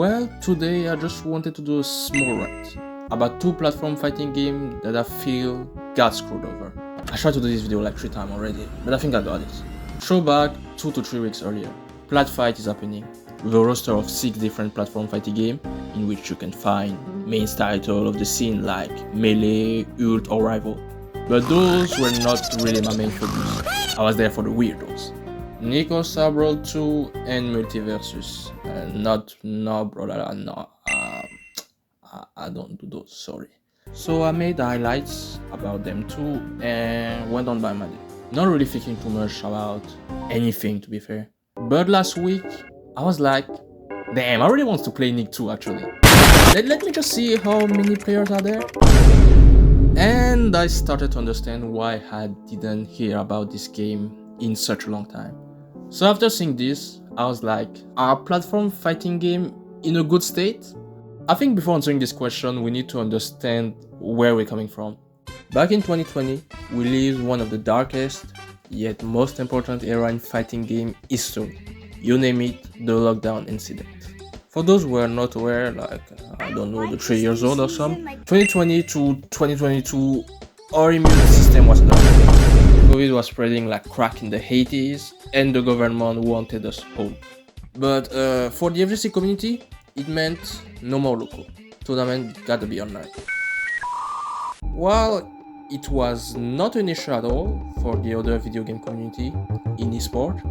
Well, today I just wanted to do a small rant about two platform fighting games that I feel got screwed over. I tried to do this video like 3 times already, but I think I got it. Throwback 2 to 3 weeks earlier, Plat Fight is happening, with a roster of 6 different platform fighting games in which you can find main title of the scene like Melee, Ult or Rival. But those were not really my main focus. I was there for the weirdos. nickelodeon 2 and Multiversus. I don't do those, sorry. So I made highlights about them too and went on by my day. Not really thinking too much about anything, to be fair. But last week, I was like, damn, I really want to play Nick 2 actually. Let me just see how many players are there. And I started to understand why I didn't hear about this game in such a long time. So after seeing this, I was like, are platform fighting game in a good state? I think before answering this question, we need to understand where we're coming from. Back in 2020, we lived one of the darkest, yet most important era in fighting game history. You name it, the lockdown incident. For those who are not aware, like, I don't know, the 3 years old or some, 2020 to 2022, our immune system was down. COVID was spreading like crack in the 80s, and the government wanted us home. But for the FGC community, it meant no more local. Tournament gotta be online. While it was not an issue at all for the other video game community in esport,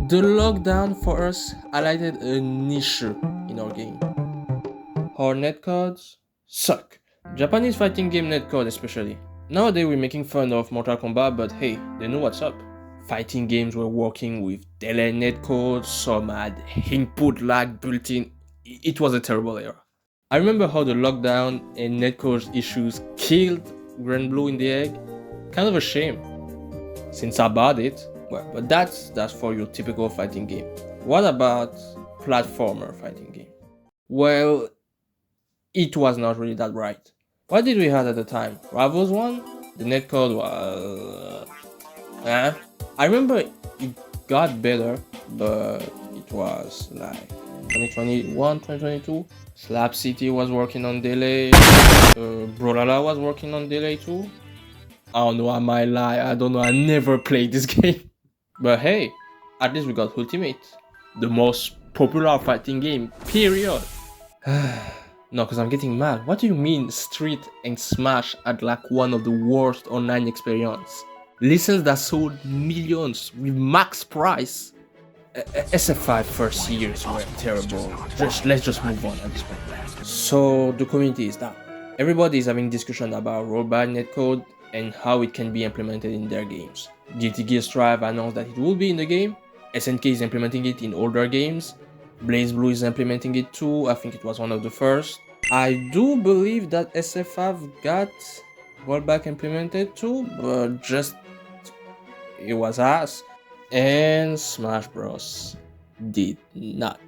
the lockdown for us highlighted an issue in our game. Our netcodes suck. Japanese fighting game netcode especially. Nowadays we're making fun of Mortal Kombat, but hey, they know what's up. Fighting games were working with delay netcode, some had input lag built in. It was a terrible era. I remember how the lockdown and netcode issues killed Grand Blue in the egg. Kind of a shame, since I bought it. Well, but that's for your typical fighting game. What about platformer fighting game? Well, it was not really that bright. What did we have at the time? Rivals 1? The netcode was... I remember it got better, but it was like 2021, 2022. Slap City was working on delay. Brawlhalla was working on delay too. I don't know, I might lie, I don't know, I never played this game. But hey, at least we got Ultimate, the most popular fighting game, period. No, because I'm getting mad. What do you mean Street and Smash had like one of the worst online experience? License that sold millions with max price. SF5 first years were terrible. Let's just move on at this point. So the community is down. Everybody is having discussion about rollback netcode and how it can be implemented in their games. Guilty Gear Strive announced that it will be in the game. SNK is implementing it in older games. BlazBlue is implementing it too. I think it was one of the first. I do believe that SF5 got rollback implemented too, but just it was ass. And Smash Bros. Did not.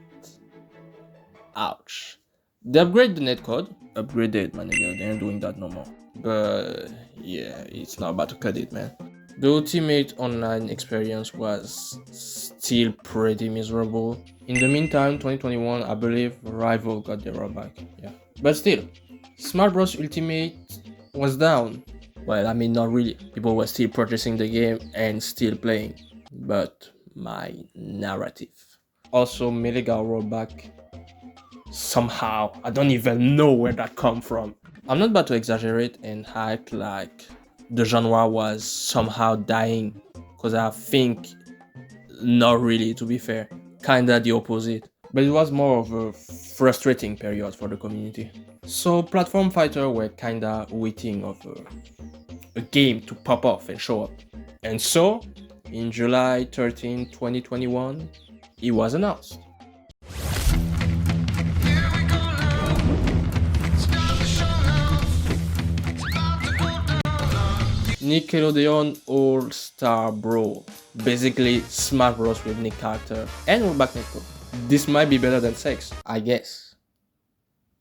Ouch. They upgraded the netcode. Upgraded, my nigga. They ain't doing that no more. But yeah, it's not about to cut it, man. The Ultimate online experience was still pretty miserable. In the meantime, 2021, I believe Rival got their rollback. Yeah. But still, Smash Bros. Ultimate was down. Well, I mean, not really. People were still purchasing the game and still playing. But my narrative. Also, Melee got rollback. Somehow, I don't even know where that come from. I'm not about to exaggerate and act like the genre was somehow dying, because I think not really, to be fair. Kinda the opposite. But it was more of a frustrating period for the community. So platform fighters were kinda waiting of a game to pop off and show up. And so, in July 13, 2021, it was announced. Nickelodeon All-Star Brawl. Basically, Smash Bros with Nick character and rollback netcode. This might be better than sex, I guess.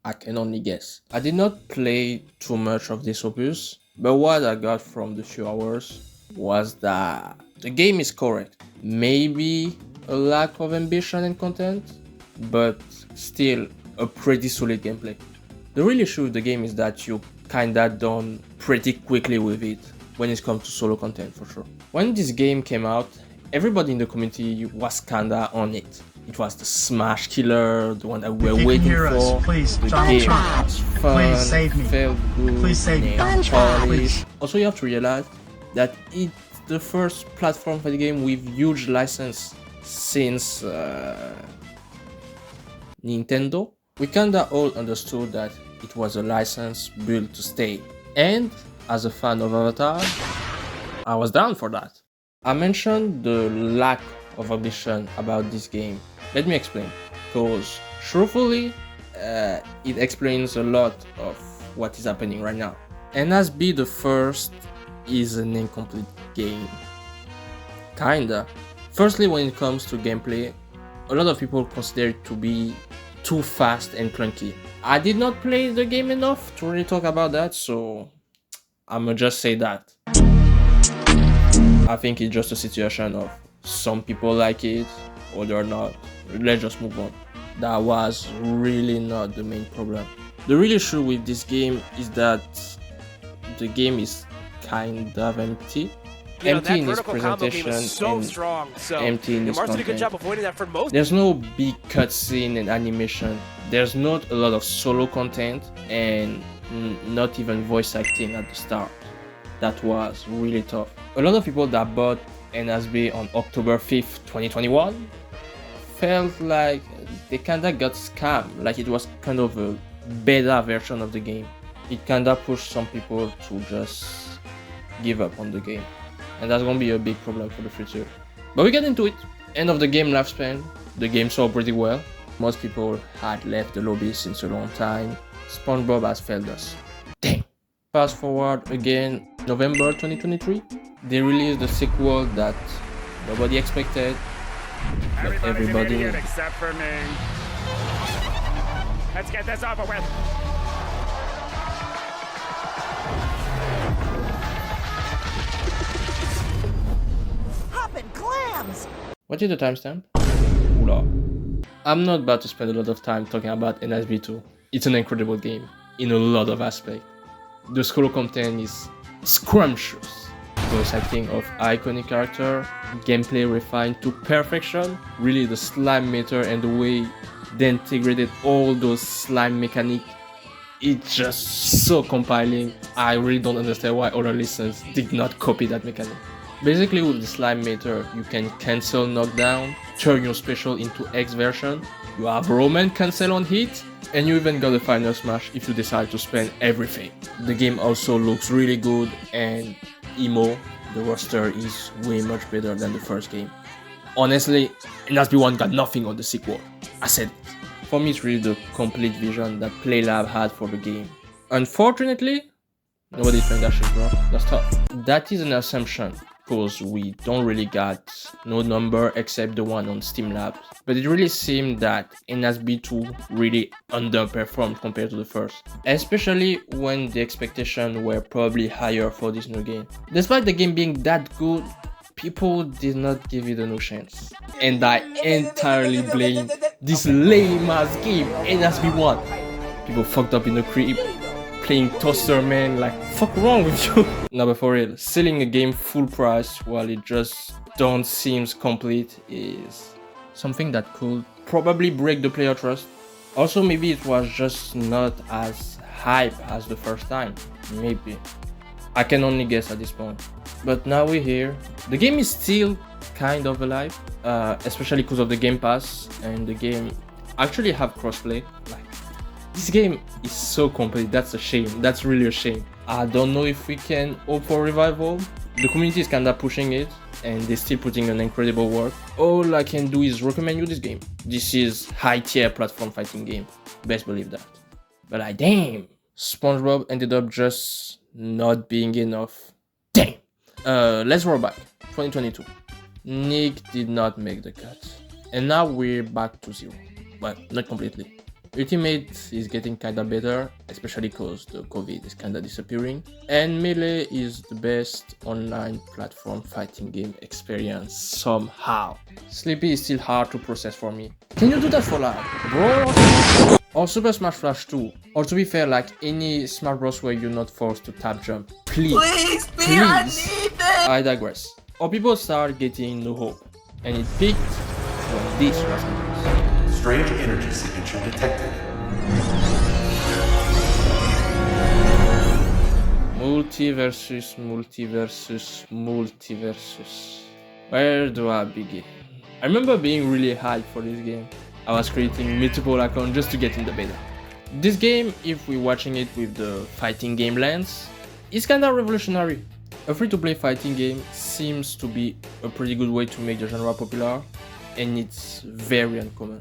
I can only guess. I did not play too much of this opus, but what I got from the few hours was that the game is correct. Maybe a lack of ambition and content, but still a pretty solid gameplay. The real issue with the game is that you kinda done pretty quickly with it when it comes to solo content, for sure. When this game came out, everybody in the community was kinda on it. It was the smash killer, the one that we were waiting for. Please, the Donald game Trump. was fun, Please save me. felt good, Please save me. nailed Please. polish. Also, you have to realize that it's the first platform for the game with huge license since Nintendo. We kinda all understood that it was a license built to stay. And as a fan of Avatar, I was down for that. I mentioned the lack of ambition about this game. Let me explain. Because truthfully, it explains a lot of what is happening right now. NASB the first is an incomplete game. Kinda. Firstly, when it comes to gameplay, a lot of people consider it to be too fast and clunky. I did not play the game enough to really talk about that, so I'ma just say that. I think it's just a situation of some people like it, others not. Let's just move on. That was really not the main problem. The real issue with this game is that the game is kind of empty. You know, Empty in its that vertical combo game presentation is so and strong. So empty in its Mars did a good content. job avoiding that for most. There's no big cutscene and animation. There's not a lot of solo content and not even voice acting at the start. That was really tough. A lot of people that bought NASB on October 5th, 2021 felt like they kinda got scammed, like it was kind of a beta version of the game. It kinda pushed some people to just give up on the game. And that's gonna be a big problem for the future. But we get into it. End of the game lifespan. The game sold pretty well. Most people had left the lobby since a long time. SpongeBob has failed us. Dang. Fast forward again, November 2023. They released the sequel that nobody expected, but everybody knew. Except for me. Let's get this over with. Clams! What is the timestamp? Oula. I'm not about to spend a lot of time talking about NASB 2. It's an incredible game in a lot of aspects. The solo content is scrumptious. Voice acting of iconic character, gameplay refined to perfection. Really, the slime meter and the way they integrated all those slime mechanics, it's just so compiling. I really don't understand why other listeners did not copy that mechanic. Basically, with the slime meter, you can cancel knockdown, turn your special into X version, you have Roman cancel on hit, and you even got a final smash if you decide to spend everything. The game also looks really good, and Imma, the roster, is way much better than the first game. Honestly, NASB 1 got nothing on the sequel. I said it. For me, it's really the complete vision that PlayLab had for the game. Unfortunately, nobody's playing that shit, bro. That's tough. That is an assumption, because we don't really got no number except the one on Steam Labs. But it really seemed that NASB 2 really underperformed compared to the first, especially when the expectations were probably higher for this new game. Despite the game being that good, people did not give it a new chance. And I entirely blame this lame ass game, NASB 1. People fucked up in the crib, playing Toaster Man, like, fuck wrong with you? No, but for real, selling a game full price while it just don't seems complete is something that could probably break the player trust. Also, maybe it was just not as hype as the first time. Maybe. I can only guess at this point. But now we're here. The game is still kind of alive, especially because of the Game Pass, and the game actually have crossplay. Like, this game is so complete. That's a shame. That's really a shame. I don't know if we can hope for revival. The community is kinda pushing it, and they're still putting in incredible work. All I can do is recommend you this game. This is high tier platform fighting game. Best believe that. But damn, SpongeBob ended up just not being enough. Damn. Let's roll back. 2022. Nick did not make the cut. And now we're back to zero. Well, not completely. Ultimate is getting kinda better, especially because the COVID is kinda disappearing. And Melee is the best online platform fighting game experience somehow. Sleepy is still hard to process for me. Can you do that for live, bro? or Super Smash Bros. 2, or to be fair, like any Smash Bros. Where you're not forced to tap jump. Please, I digress. Or people start getting no hope, and it peaked when this was announced. Strange energy signature detected. Multiversus. Where do I begin? I remember being really hyped for this game. I was creating multiple accounts just to get in the beta. This game, if we're watching it with the fighting game lens, is kinda revolutionary. A free-to-play fighting game seems to be a pretty good way to make the genre popular, and it's very uncommon.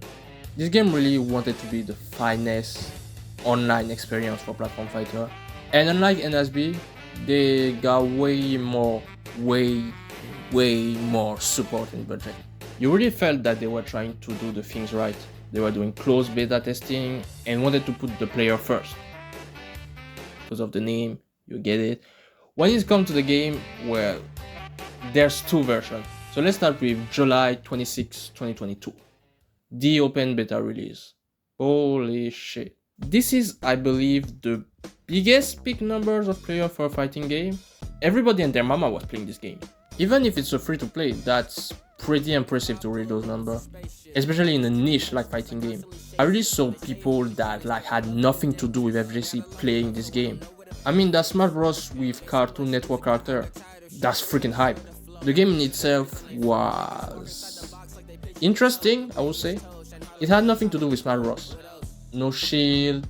This game really wanted to be the finest online experience for platform fighter, and unlike NASB, they got way more support and budget. You really felt that they were trying to do the things right. They were doing closed beta testing and wanted to put the player first. Because of the name, you get it. When it comes to the game, well, there's two versions. So let's start with July 26, 2022. The open beta release. Holy shit. This is, I believe, the biggest peak numbers of players for a fighting game. Everybody and their mama was playing this game. Even if it's a free-to-play, that's pretty impressive to read those numbers, especially in a niche like fighting game. I really saw people that had nothing to do with FGC playing this game. I mean, that Smash Bros with Cartoon Network character, that's freaking hype. The game in itself was interesting, I would say. It had nothing to do with Smash Bros. No shield.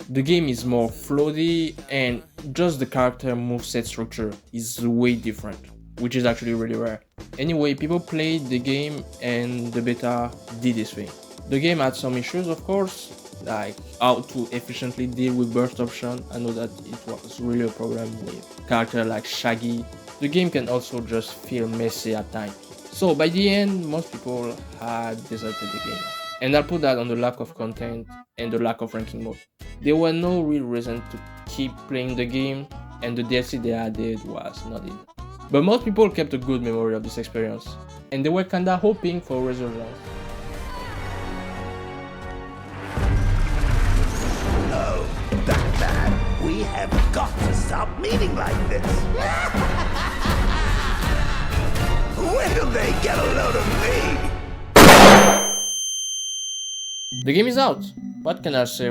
The game is more floaty, and just the character moveset structure is way different, which is actually really rare. Anyway, people played the game and the beta did this thing. The game had some issues, of course, like how to efficiently deal with burst option. I know that it was really a problem with characters like Shaggy. The game can also just feel messy at times. So by the end, most people had deserted the game. And I'll put that on the lack of content and the lack of ranking mode. There were no real reason to keep playing the game, and the DLC they added was not it. But most people kept a good memory of this experience, and they were kinda hoping for a resurgence. Oh, Batman, we have got to stop meeting like this. When do they get a load of me? The game is out. What can I say?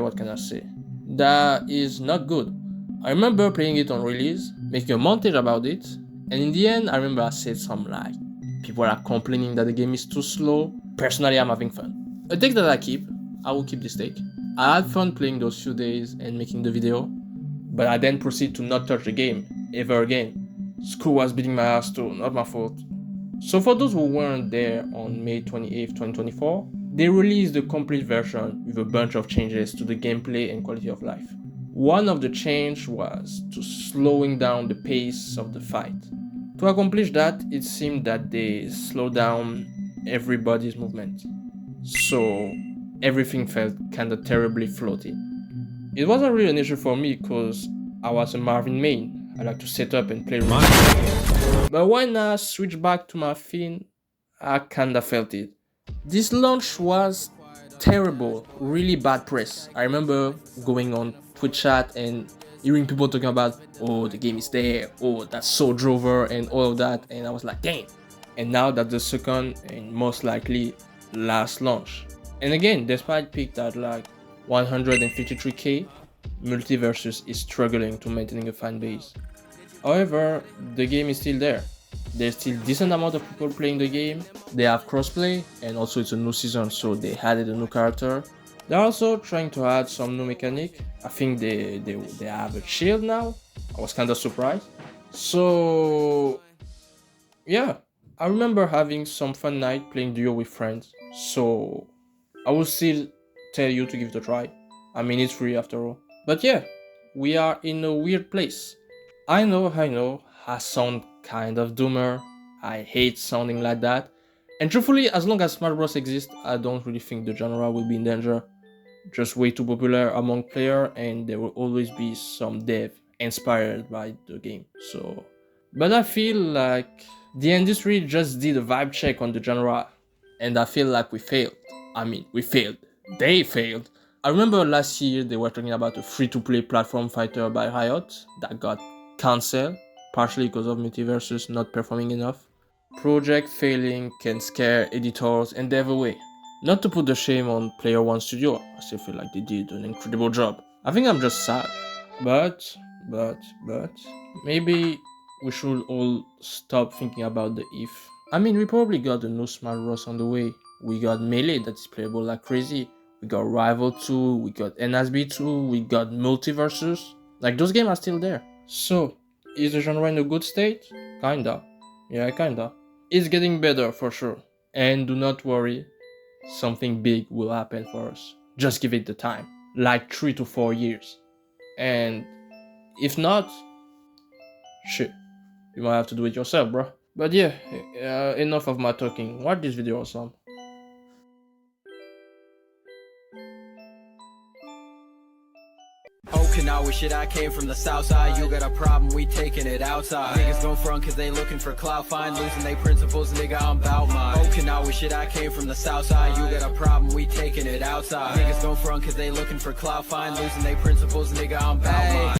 That is not good. I remember playing it on release, making a montage about it, and in the end, I remember I said something like, people are complaining that the game is too slow. Personally, I'm having fun. A take that I will keep this take. I had fun playing those few days and making the video, but I then proceed to not touch the game ever again. School was beating my ass too, not my fault. So for those who weren't there on May 28, 2024, they released the complete version with a bunch of changes to the gameplay and quality of life. One of the changes was to slowing down the pace of the fight. To accomplish that, it seemed that they slowed down everybody's movement. So everything felt kinda terribly floaty. It wasn't really an issue for me because I was a Marvin main. I like to set up and play really. But when I switched back to my Finn, I kinda felt it. This launch was terrible, really bad press. I remember going on Twitch chat and hearing people talking about, oh, the game is there, oh, that's so drover and all of that, and I was like, damn. And now that's the second and most likely last launch. And again, despite peaked at 153k, Multiversus is struggling to maintaining a fan base. However, the game is still there. There's still decent amount of people playing the game. They have crossplay, and also it's a new season, so they added a new character. They're also trying to add some new mechanic. I think they have a shield now. I was kind of surprised. So yeah, I remember having some fun night playing duo with friends. So I will still tell you to give it a try. I mean, it's free after all. But yeah, we are in a weird place. I know, I sound kind of doomer. I hate sounding like that. And truthfully, as long as Smash Bros exists, I don't really think the genre will be in danger. Just way too popular among players, and there will always be some dev inspired by the game. So, but I feel like the industry just did a vibe check on the genre, and I feel like we failed. I mean, we failed. They failed. I remember last year they were talking about a free-to-play platform fighter by Riot that got cancelled, partially because of Multiversus not performing enough. Project failing can scare editors and dev away. Not to put the shame on Player One Studio, I still feel like they did an incredible job. I think I'm just sad. But, maybe we should all stop thinking about the if. I mean, we probably got a new Smart Ross on the way. We got Melee that is playable like crazy. We got Rival 2, we got NASB 2, we got Multiversus. Like, those games are still there. So, is the genre in a good state? Kinda. Yeah, kinda. It's getting better for sure. And do not worry, something big will happen for us. Just give it the time. Like 3 to 4 years. And if not, shit, you might have to do it yourself, bro. But yeah, enough of my talking. Watch this video awesome. Okinawa shit, I came from the south side. You got a problem, we taking it outside. Niggas gon' front cause they looking for clout, fine, losing they principles, nigga, I'm bout mine. Okinawa shit, I came from the south side. You got a problem, we taking it outside. Niggas gon' front cause they looking for clout, fine, losing they principles, nigga, I'm bout mine.